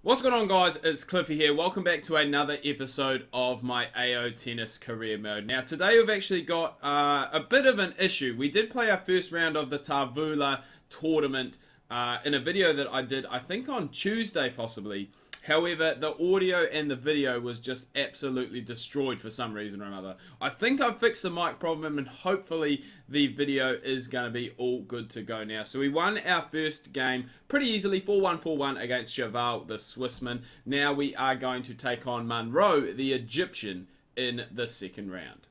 What's going on, guys? It's Cliffy here. Welcome back to another episode of my AO Tennis career mode. Now today we've actually got a bit of an issue. We did play our first round of the Tuvala Tournament in a video that I did, I think on Tuesday possibly. However, the audio and the video was just absolutely destroyed for some reason or another. I think I've fixed the mic problem and hopefully the video is going to be all good to go now. So we won our first game pretty easily, 4-1, 4-1 against Tuvala, the Swissman. Now we are going to take on Monroe, the Egyptian, in the second round.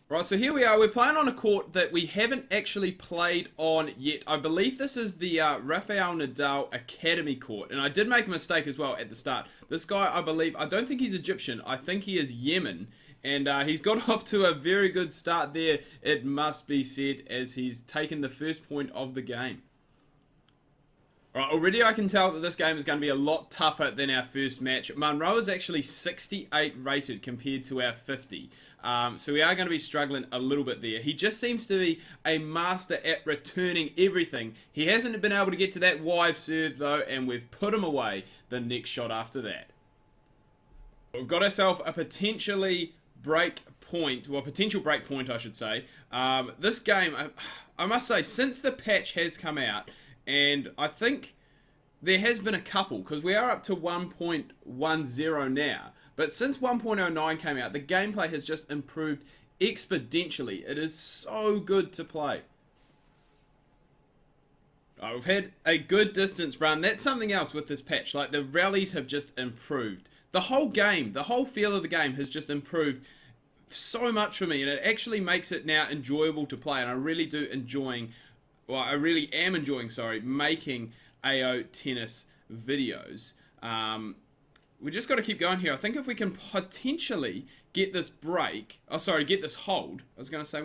Right, so here we are. We're playing on a court that we haven't actually played on yet. I believe this is the Rafael Nadal Academy court. And I did make a mistake as well at the start. This guy, I believe, I don't think he's Egyptian. I think he is Yemen. And he's got off to a very good start there, it must be said, as he's taken the first point of the game. Right, already I can tell that this game is going to be a lot tougher than our first match. Monroe is actually 68 rated compared to our 50. So we are going to be struggling a little bit there. He just seems to be a master at returning everything. He hasn't been able to get to that wide serve though, and we've put him away the next shot after that. We've got ourselves a potentially potential break point I should say. This game, I must say, since the patch has come out, and I think there has been a couple, because we are up to 1.10 now. But since 1.09 came out, the gameplay has just improved exponentially. It is so good to play. We've had a good distance run. That's something else with this patch. Like, the rallies have just improved. The whole game, the whole feel of the game has just improved so much for me. And it actually makes it now enjoyable to play. And I really am enjoying, making AO tennis videos. We just got to keep going here. I think if we can potentially get this get this hold. I was going to say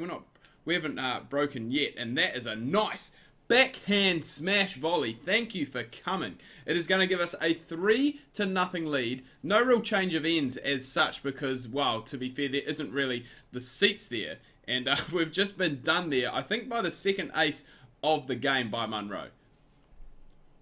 we haven't broken yet, and that is a nice backhand smash volley. Thank you for coming. It is going to give us a 3-0 lead. No real change of ends as such because, well, to be fair, there isn't really the seats there, and we've just been done there. I think by the second ace of the game by Monroe.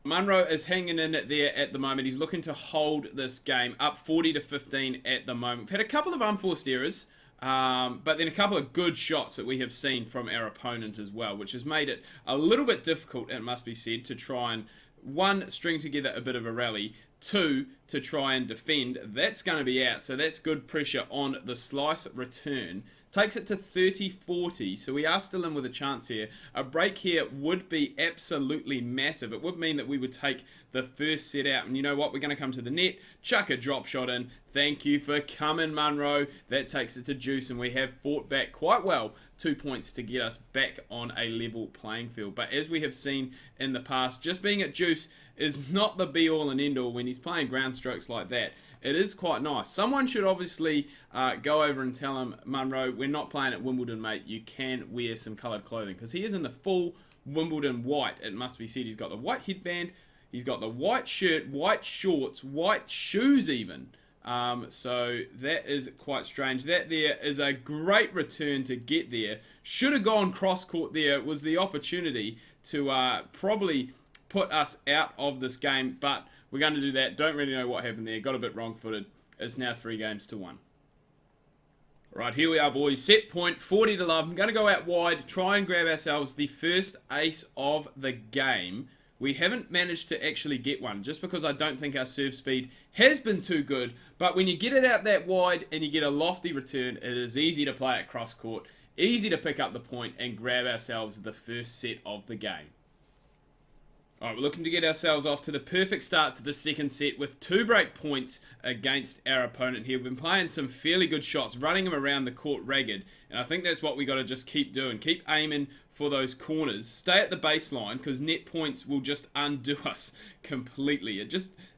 Monroe is hanging in it there at the moment. He's looking to hold this game up 40-15 at the moment. We've had a couple of unforced errors, but then a couple of good shots that we have seen from our opponent as well, which has made it a little bit difficult, it must be said, to try and, one, string together a bit of a rally, two, to try and defend. That's going to be out, so that's good pressure on the slice return. Takes it to 30-40, so we are still in with a chance here. A break here would be absolutely massive. It would mean that we would take the first set out. And you know what? We're going to come to the net, chuck a drop shot in. Thank you for coming, Monroe. That takes it to deuce, and we have fought back quite well. 2 points to get us back on a level playing field. But as we have seen in the past, just being at deuce is not the be-all and end-all when he's playing ground strokes like that. It is quite nice. Someone should obviously go over and tell him, Monroe, we're not playing at Wimbledon, mate. You can wear some coloured clothing. Because he is in the full Wimbledon white, it must be said. He's got the white headband. He's got the white shirt, white shorts, white shoes even. So that is quite strange. That there is a great return to get there. Should have gone cross-court there. It was the opportunity to probably put us out of this game, but we're going to do that. Don't really know what happened there. Got a bit wrong-footed. It's now 3-1. Right, here we are, boys. Set point, 40-love. I'm going to go out wide, try and grab ourselves the first ace of the game. We haven't managed to actually get one, just because I don't think our serve speed has been too good. But when you get it out that wide and you get a lofty return, it is easy to play at cross-court, easy to pick up the point and grab ourselves the first set of the game. Alright, we're looking to get ourselves off to the perfect start to the second set with 2 break points against our opponent here. We've been playing some fairly good shots, running them around the court ragged, and I think that's what we got to just keep doing. Keep aiming for those corners. Stay at the baseline, because net points will just undo us completely.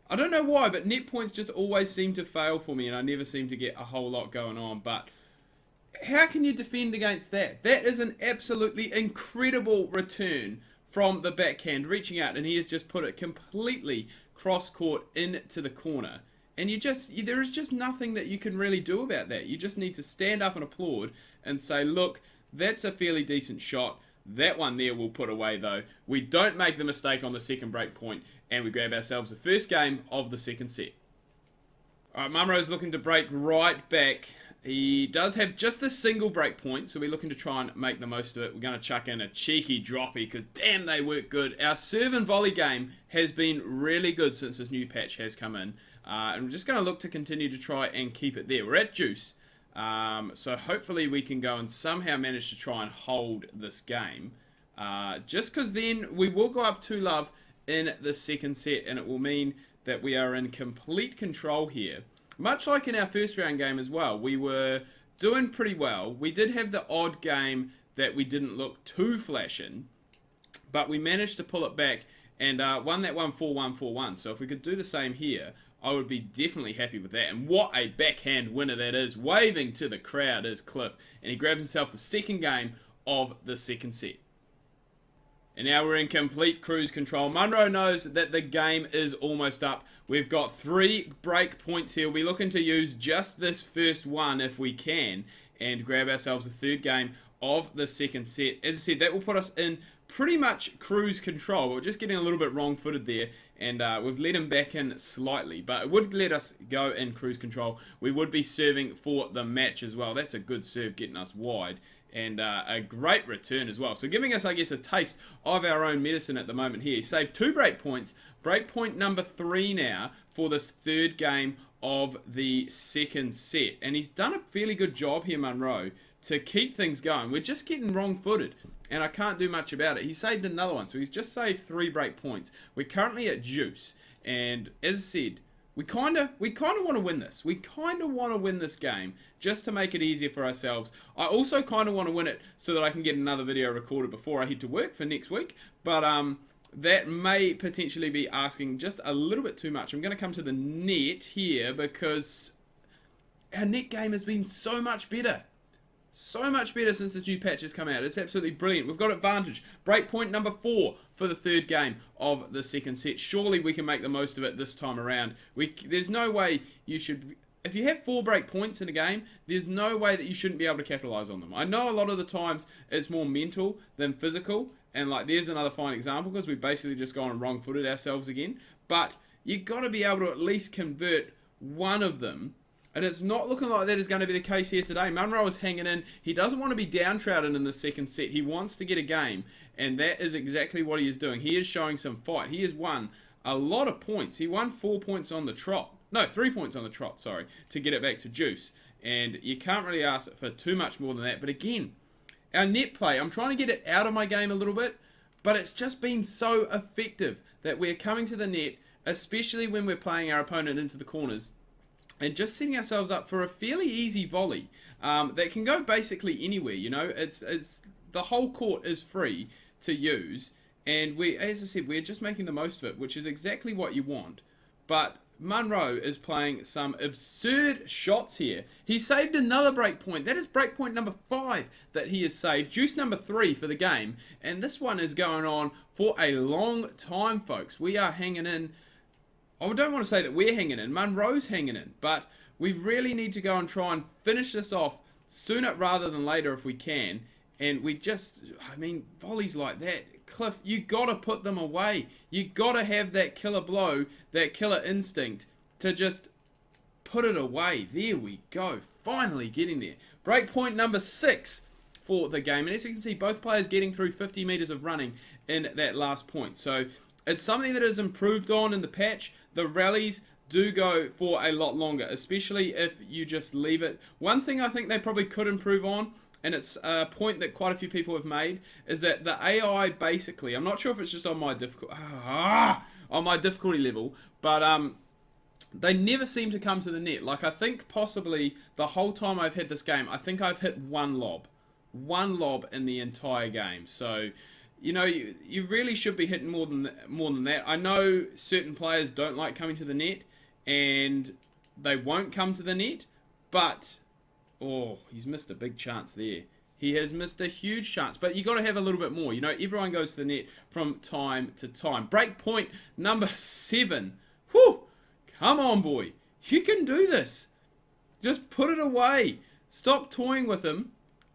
I don't know why, but net points just always seem to fail for me, and I never seem to get a whole lot going on, but how can you defend against that? That is an absolutely incredible return from the backhand, reaching out, and he has just put it completely cross-court into the corner. And there is just nothing that you can really do about that. You just need to stand up and applaud and say, look, that's a fairly decent shot. That one there we'll put away though. We don't make the mistake on the second break point, and we grab ourselves the first game of the second set. Alright, Munro's looking to break right back. He does have just a single break point, so we're looking to try and make the most of it. We're going to chuck in a cheeky droppy, because damn, they work good. Our serve and volley game has been really good since this new patch has come in. And we're just going to look to continue to try and keep it there. We're at juice, so hopefully we can go and somehow manage to try and hold this game. Just because then we will go up 2-love in the second set, and it will mean that we are in complete control here. Much like in our first round game as well, we were doing pretty well. We did have the odd game that we didn't look too flash in, but we managed to pull it back and won that one 4-1, 4-1. So if we could do the same here, I would be definitely happy with that. And what a backhand winner that is. Waving to the crowd is Cliff, and he grabs himself the second game of the second set. And now we're in complete cruise control. Munro knows that the game is almost up. We've got 3 break points here. We're looking to use just this first one if we can, and grab ourselves the third game of the second set. As I said, that will put us in pretty much cruise control. We're just getting a little bit wrong-footed there, and we've let him back in slightly, but it would let us go in cruise control. We would be serving for the match as well. That's a good serve, getting us wide, and a great return as well. So giving us, I guess, a taste of our own medicine at the moment here. He saved 2 break points. Break point number 3 now for this third game of the second set. And he's done a fairly good job here, Munro, to keep things going. We're just getting wrong-footed, and I can't do much about it. He saved another one, so he's just saved 3 break points. We're currently at juice, and as I said, we kind of want to win this. We kind of want to win this game just to make it easier for ourselves. I also kind of want to win it so that I can get another video recorded before I head to work for next week. But that may potentially be asking just a little bit too much. I'm going to come to the net here because our net game has been so much better. So much better since this new patch has come out. It's absolutely brilliant. We've got advantage. Break point number 4 for the third game of the second set. Surely we can make the most of it this time around. There's no way you should... If you have 4 break points in a game, there's no way that you shouldn't be able to capitalize on them. I know a lot of the times it's more mental than physical. And like, there's another fine example because we've basically just gone and wrong-footed ourselves again. But you've got to be able to at least convert one of them. And it's not looking like that is going to be the case here today. Munro is hanging in. He doesn't want to be downtrodden in the second set. He wants to get a game. And that is exactly what he is doing. He is showing some fight. He has won a lot of points. He won 4 points on the trot. No, 3 points on the trot, sorry, to get it back to juice. And you can't really ask for too much more than that. But again, our net play, I'm trying to get it out of my game a little bit. But it's just been so effective that we're coming to the net, especially when we're playing our opponent into the corners, and just setting ourselves up for a fairly easy volley that can go basically anywhere. You know, it's the whole court is free to use, and we, as I said, we're just making the most of it, which is exactly what you want. But Munro is playing some absurd shots here. He saved another break point. That is break point number 5 that he has saved. Juice number 3 for the game, and this one is going on for a long time, folks. We are hanging in. I don't want to say that we're hanging in. Munro's hanging in. But we really need to go and try and finish this off sooner rather than later if we can. And we just, I mean, volleys like that, Cliff, you got to put them away. You got to have that killer blow, that killer instinct to just put it away. There we go. Finally getting there. Break point number 6 for the game. And as you can see, both players getting through 50 meters of running in that last point. So it's something that is improved on in the patch. The rallies do go for a lot longer, especially if you just leave it. One thing I think they probably could improve on, and it's a point that quite a few people have made, is that the AI basically, I'm not sure if it's just on my difficulty level, but they never seem to come to the net. Like, I think possibly the whole time I've had this game, I think I've hit one lob in the entire game. So, you know, you really should be hitting more than that. I know certain players don't like coming to the net, and they won't come to the net, but oh, he's missed a big chance there. He has missed a huge chance, but you got to have a little bit more. You know, everyone goes to the net from time to time. Break point number 7. Whew! Come on, boy. You can do this. Just put it away. Stop toying with him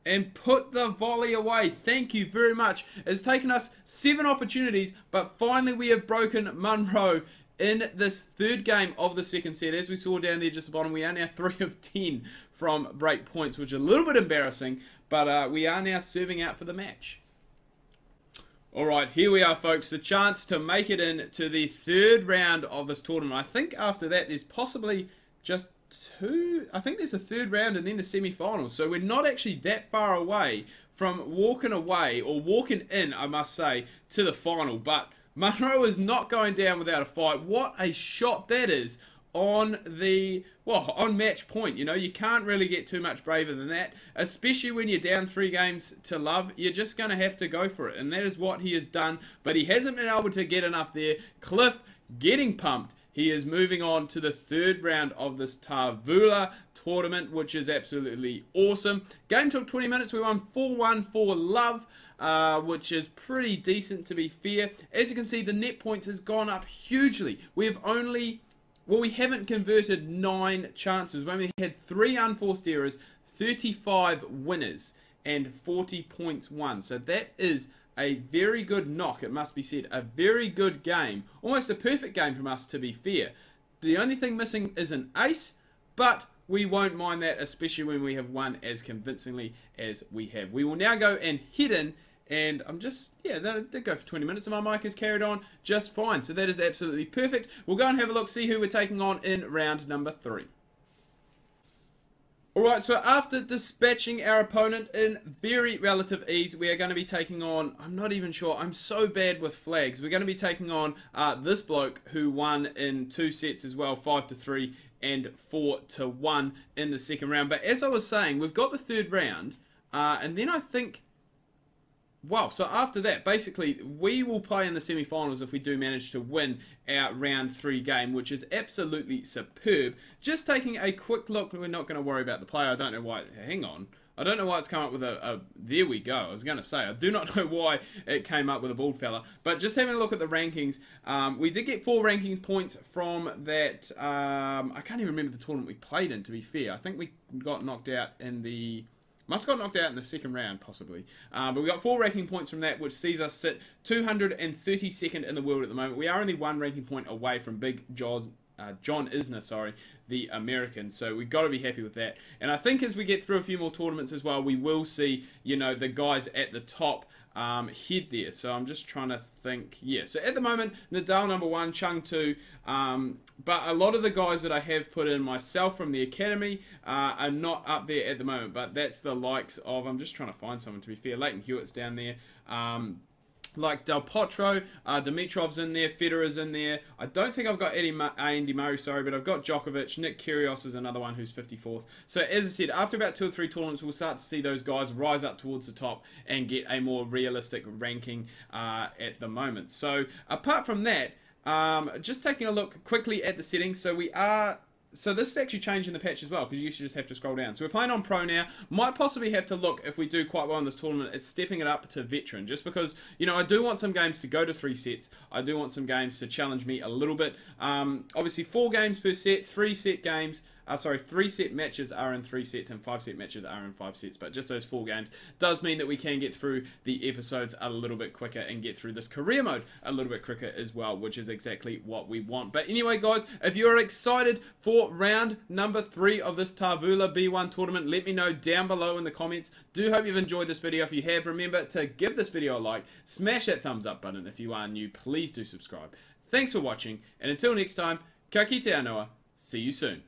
and put the volley away. Thank you very much. It's taken us 7 opportunities, but finally we have broken Monroe in this third game of the second set. As we saw down there just the bottom, we are now 3 of 10 from break points, which is a little bit embarrassing, but we are now serving out for the match. Alright, here we are, folks. The chance to make it in to the third round of this tournament. I think after that there's possibly just 2. I think there's a third round and then the semi-finals. So we're not actually that far away from walking away, or walking in, I must say, to the final. But Monroe is not going down without a fight. What a shot that is on the, well, on match point. You know, you can't really get too much braver than that, especially when you're down 3 games to love. You're just going to have to go for it, and that is what he has done, but he hasn't been able to get enough there. Cliff getting pumped. He is moving on to the third round of this Tuvala Tournament, which is absolutely awesome. Game took 20 minutes. We won 4-1 for love, which is pretty decent, to be fair. As you can see, the net points has gone up hugely. We have only, well, we haven't converted 9 chances. We only had 3 unforced errors, 35 winners, and 40 points won. So that is a very good knock, it must be said. A very good game. Almost a perfect game from us, to be fair. The only thing missing is an ace, but we won't mind that, especially when we have won as convincingly as we have. We will now go and head in, and I'm just, yeah, that did go for 20 minutes, and my mic has carried on just fine. So that is absolutely perfect. We'll go and have a look, see who we're taking on in round number 3. Alright, so after dispatching our opponent in very relative ease, we are going to be taking on, I'm not even sure, I'm so bad with flags. We're going to be taking on this bloke who won in 2 sets as well, 5-3 and 4-1 in the second round. But as I was saying, we've got the third round, and then I think, wow, so after that, basically, we will play in the semi-finals if we do manage to win our round 3 game, which is absolutely superb. Just taking a quick look, we're not going to worry about the player. I don't know why, hang on. I don't know why it's come up with there we go. I was going to say, I do not know why it came up with a bald fella. But just having a look at the rankings, we did get 4 rankings points from that, I can't even remember the tournament we played in, to be fair. I think we got knocked out in the, must have got knocked out in the second round, possibly. But we got 4 ranking points from that, which sees us sit 232nd in the world at the moment. We are only 1 ranking point away from Big John Isner, sorry, the American. So we've got to be happy with that. And I think as we get through a few more tournaments as well, we will see, you know, the guys at the top head there. So I'm just trying to think. Yeah, so at the moment, Nadal number 1, Chung 2. But a lot of the guys that I have put in myself from the academy are not up there at the moment. But that's the likes of, I'm just trying to find someone, to be fair. Leighton Hewitt's down there. Like Del Potro, Dimitrov's in there, Federer's in there. I don't think I've got Andy Murray, sorry, but I've got Djokovic. Nick Kyrgios is another one who's 54th. So as I said, after about 2 or 3 tournaments, we'll start to see those guys rise up towards the top and get a more realistic ranking at the moment. So apart from that, just taking a look quickly at the settings. So we are... So this is actually changing the patch as well, because you used to just have to scroll down. So we're playing on Pro now. Might possibly have to look, if we do quite well in this tournament, at stepping it up to Veteran. Just because, you know, I do want some games to go to 3 sets. I do want some games to challenge me a little bit. Obviously 4 games per set, 3 set games. 3 set matches are in 3 sets and 5 set matches are in 5 sets. But just those 4 games does mean that we can get through the episodes a little bit quicker and get through this career mode a little bit quicker as well, which is exactly what we want. But anyway, guys, if you're excited for round number 3 of this Tuvala B1 tournament, let me know down below in the comments. Do hope you've enjoyed this video. If you have, remember to give this video a like, smash that thumbs up button. If you are new, please do subscribe. Thanks for watching, and until next time, ka kite anō, see you soon.